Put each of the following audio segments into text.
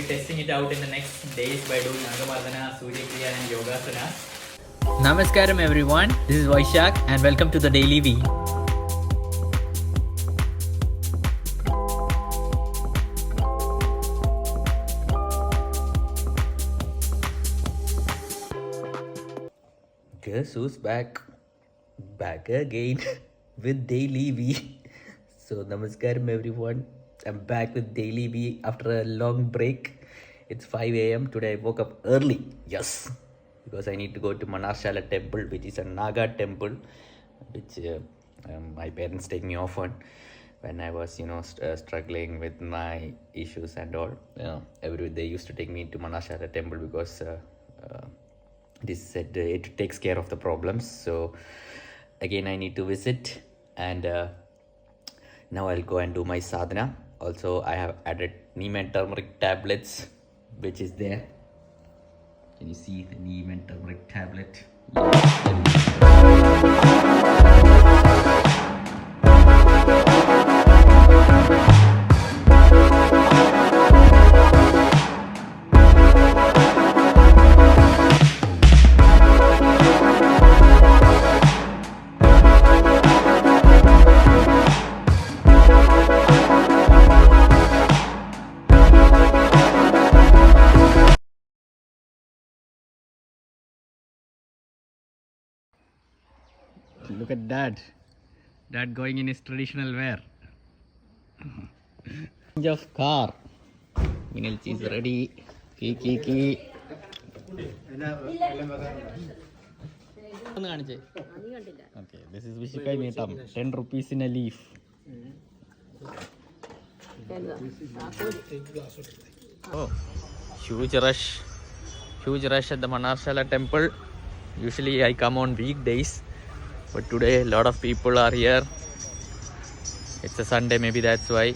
Testing it out in the next days by doing Angamardana, Surya Kriya and Yogasana. Namaskaram everyone, this is Vaishak and welcome to the Daily V. Guess who's back? Back again with Daily V. So Namaskaram everyone, I'm back with Daily V after a long break. It's 5 a.m. Today I woke up early, yes, because I need to go to Manashala temple, which is a Naga temple, which my parents take me often when I was, struggling with my issues and all. They used to take me to Manashala temple because this said it takes care of the problems. So again, I need to visit, and now I'll go and do my sadhana. Also, I have added neem and turmeric tablets, which is there. Can you see the neem and turmeric tablet? Look at Dad. Dad going in his traditional wear. Change of car. Minilchi is ready. Key. Okay, this is Vishikai Metam. 10 rupees in a leaf. Oh, huge rush at the Manashala temple. Usually I come on weekdays, but today a lot of people are here. It's a Sunday, maybe that's why.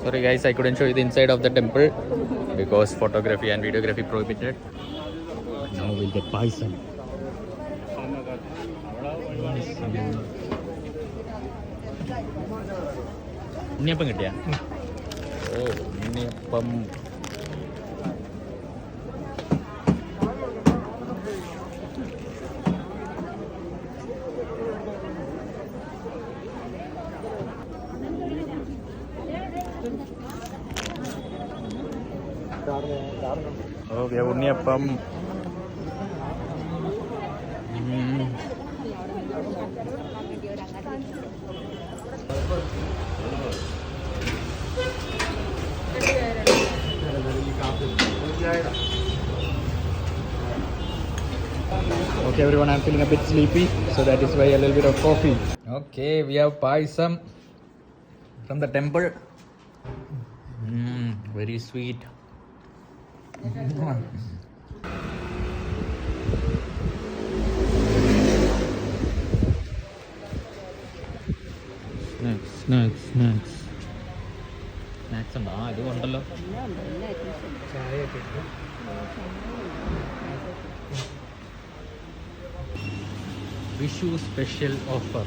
Sorry guys, I couldn't show you the inside of the temple because photography and videography prohibited. Now we'll get paisam. Unniyappam കിട്ടിയാ? ഓ, unniyappam. Okay, unniyappam. Okay everyone, I'm feeling a bit sleepy, so that is why a little bit of coffee. Okay, we have paisam from the temple. Very sweet. Snacks ഉണ്ടോ? ഇത് കൊണ്ടല്ലോ. Vishu special offer.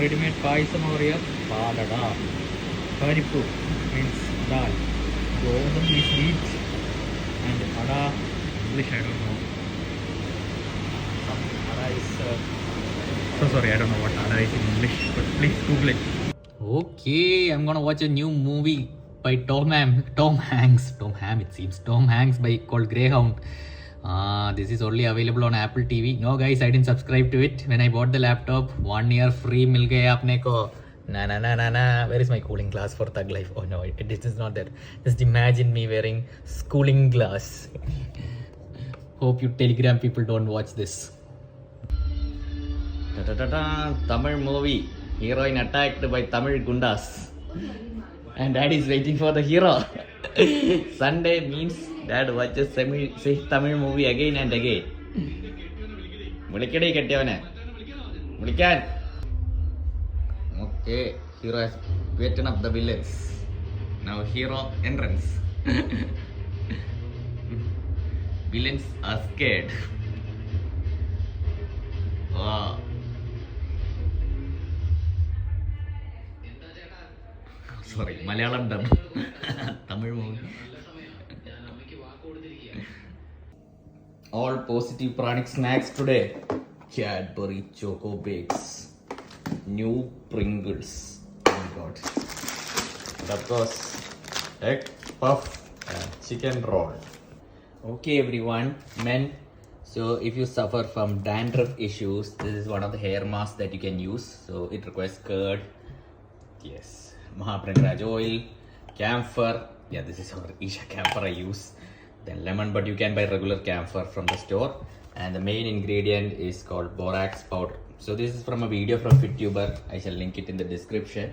Ready-made paisam over here. Palada. Paripu means dal. Godam is wheat. And ada, English I don't know. Some ada is So sorry, I don't know what Ada is in English, but please Google it. Okay, I'm gonna watch a new movie by Tom Hanks. Tom Hanks by called Greyhound. This is only available on Apple TV. No guys, I didn't subscribe to it. When I bought the laptop, 1 year free mil gaya apne ko. Na. Where is my cooling glass for Thug Life? Oh no, it is not there. Just imagine me wearing cooling glass. Hope you Telegram people don't watch this. Tamil movie. Heroine attacked by Tamil Gundas. And dad is waiting for the hero. Sunday means dad watches Tamil movie again and again. Mulikadi kettavane. Mulikan. Okay, hero has beaten up the villains. Now hero entrance. Villains are scared. Wow. Sorry, Malayalam dub. Tamil movie. All positive pranic snacks today. Cadbury Choco Bakes. New Pringles. Oh my god. And of course, egg puff and chicken roll. Okay everyone, men. So if you suffer from dandruff issues, this is one of the hair masks that you can use. So it requires curd. Yes. Mahapragiraj oil, camphor. Yeah, this is our Isha camphor I use. Then lemon, but you can buy regular camphor from the store. And the main ingredient is called borax powder. So this is from a video from FitTuber. I shall link it in the description.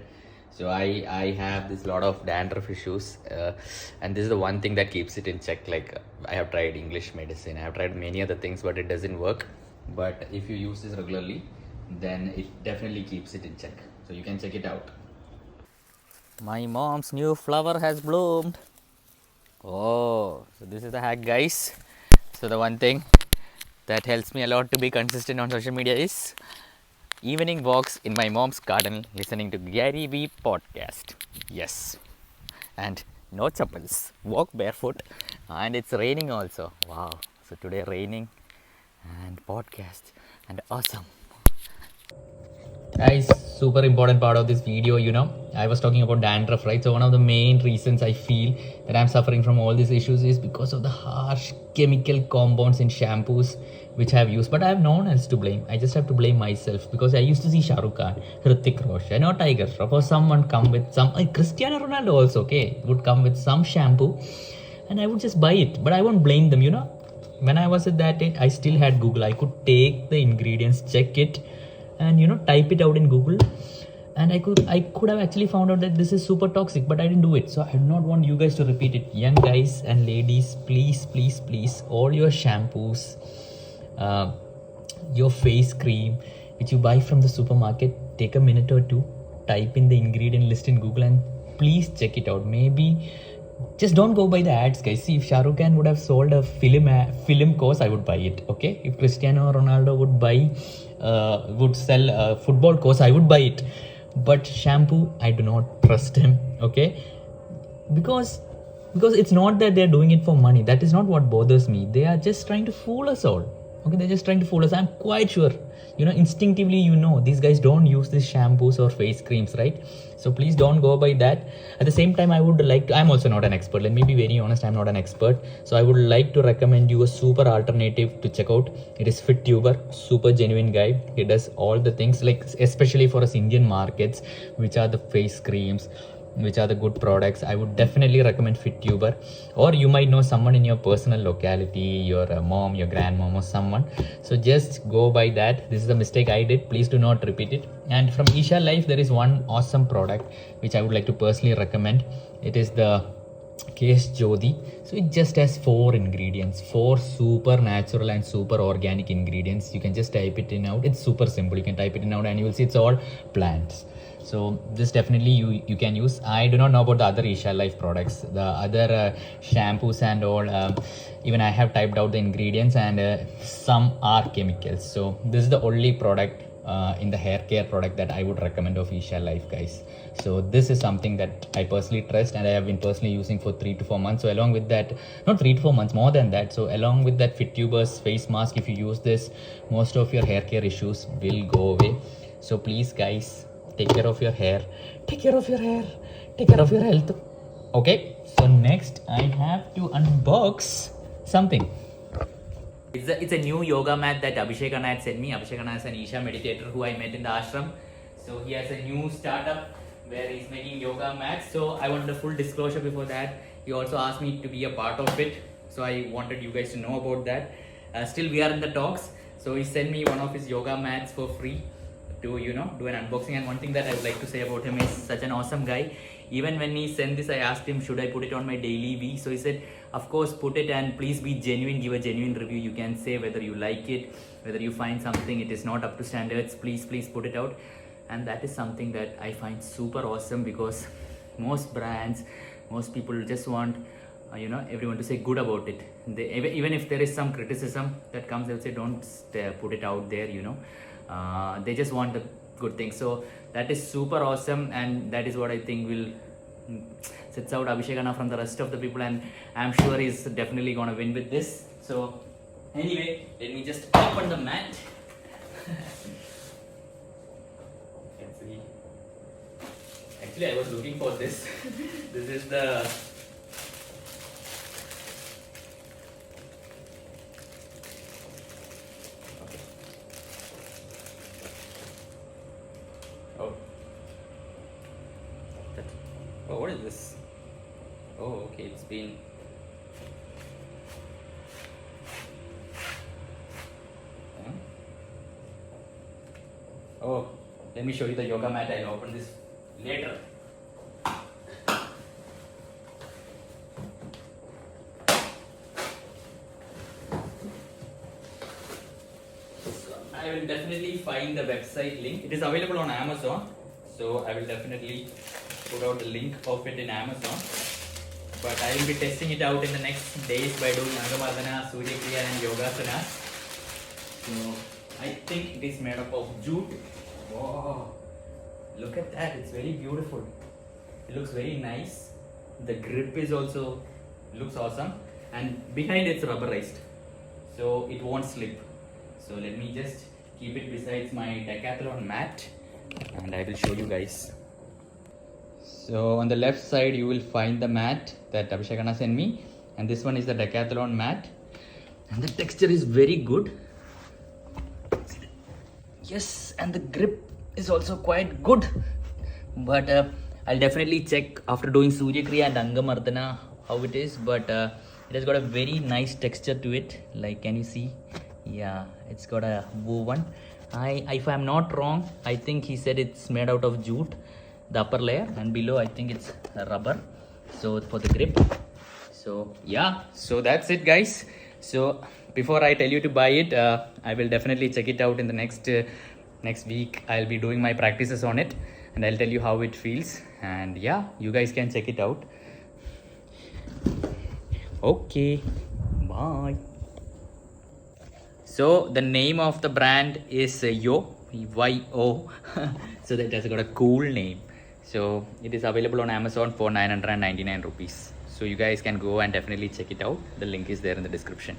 So I have this lot of dandruff issues, and this is the one thing that keeps it in check. Like I have tried English medicine, I have tried many other things, but it doesn't work. But if you use this regularly, then it definitely keeps it in check. So you can check it out. My mom's new flower has bloomed. Oh, so this is the hack, guys. So the one thing that helps me a lot to be consistent on social media is evening walks in my mom's garden listening to Gary Vee podcast. Yes. And no chappals. Walk barefoot. And it's raining also. Wow. So today raining and podcast and awesome. Guys, super important part of this video, I was talking about dandruff, right? So one of the main reasons I feel that I'm suffering from all these issues is because of the harsh chemical compounds in shampoos which I have used. But I have no one else to blame. I just have to blame myself, because I used to see Shah Rukh Khan, Hrithik Roshan or Tiger Shroff or someone come with some, Cristiano Ronaldo also, would come with some shampoo and I would just buy it. But I won't blame them, When I was at that age, I still had Google. I could take the ingredients, check it, and type it out in Google, and I could have actually found out that this is super toxic, but I didn't do it. So I do not want you guys to repeat it. Young guys and ladies, please, all your shampoos, your face cream which you buy from the supermarket, take a minute or two, type in the ingredient list in Google and please check it out. Maybe just don't go by the ads, guys. See, if Shah Rukh Khan would have sold a film course, I would buy it. Okay, if Cristiano Ronaldo would sell a football course, I would buy it. But shampoo, I do not trust him. Okay, because it's not that they're doing it for money. That is not what bothers me. They are just trying to fool us all. Okay, they're just trying to fool us. I'm quite sure, instinctively, these guys don't use these shampoos or face creams, right? So please don't go by that. At the same time, I would like to, I'm also not an expert. Let me be very honest, I'm not an expert. So I would like to recommend you a super alternative to check out. It is FitTuber, super genuine guy. He does all the things, like especially for us Indian markets, which are the face creams, which are the good products. I would definitely recommend FitTuber. Or you might know someone in your personal locality, your mom, your grandmom or someone. So just go by that. This is a mistake I did. Please do not repeat it. And from Isha Life, there is one awesome product which I would like to personally recommend. It is the Kesh Jyoti. So it just has 4 ingredients, 4 super natural and super organic ingredients. You can just type it in out. It's super simple. You can type it in out and you will see it's all plants. So this definitely you can use. I do not know about the other Isha Life products, the other shampoos and all. Even I have typed out the ingredients and some are chemicals. So this is the only product in the hair care product that I would recommend of Isha Life, guys. So this is something that I personally trust and I have been personally using for 3 to 4 months. So along with that, not 3 to 4 months, more than that. So along with that FitTubers face mask, if you use this, most of your hair care issues will go away. So please, guys, take care of your hair, take care of your hair, take care of your health. Okay, so next I have to unbox something. It's a new yoga mat that Abhishek Anna had sent me. Abhishek Anna is an Isha meditator who I met in the ashram. So he has a new startup where he's making yoga mats. So I wanted a full disclosure before that. He also asked me to be a part of it. So I wanted you guys to know about that. Still we are in the talks. So he sent me one of his yoga mats for free to do an unboxing. And one thing that I would like to say about him is such an awesome guy. Even when he sent this, I asked him, should I put it on my daily V? So he said, of course, put it, and please be genuine, give a genuine review. You can say whether you like it, whether you find something it is not up to standards. Please put it out. And that is something that I find super awesome, because most brands, most people just want everyone to say good about it. Even if there is some criticism that comes, they'll say don't put it out there. They just want the good thing. So that is super awesome, and that is what I think will sets out Abhishek Anna from the rest of the people, and I'm sure he's definitely gonna win with this. So anyway, let me just open the mat. Actually, I was looking for this. This is the Oh, what is this? Oh, okay, it's been. Huh? Oh, let me show you the yoga mat. I'll open this later. So I will definitely find the website link. It is available on Amazon. So I will definitely put out the link of it in Amazon, but I will be testing it out in the next days by doing Angamardana, Surya Kriya and Yogasana. So I think it is made up of jute. Wow, look at that, it's very beautiful. It looks very nice. The grip is also looks awesome, and behind it's rubberized, so it won't slip. So let me just keep it besides my decathlon mat and I will show you guys. So on the left side you will find the mat that Abhishek Anna sent me, and this one is the decathlon mat, and the texture is very good. Yes, and the grip is also quite good, but I'll definitely check after doing Surya Kriya and Angamardana how it is, but it has got a very nice texture to it. Like, can you see? Yeah, it's got a woven. If I'm not wrong, I think he said it's made out of jute, the upper layer, and below I think it's rubber, so for the grip. So yeah, so that's it, guys. So before I tell you to buy it, I will definitely check it out in the next week. I'll be doing my practices on it and I'll tell you how it feels, and yeah, you guys can check it out. Okay, bye. So the name of the brand is Yo, Y-O. So that has got a cool name. So it is available on Amazon for 999 rupees. So you guys can go and definitely check it out. The link is there in the description.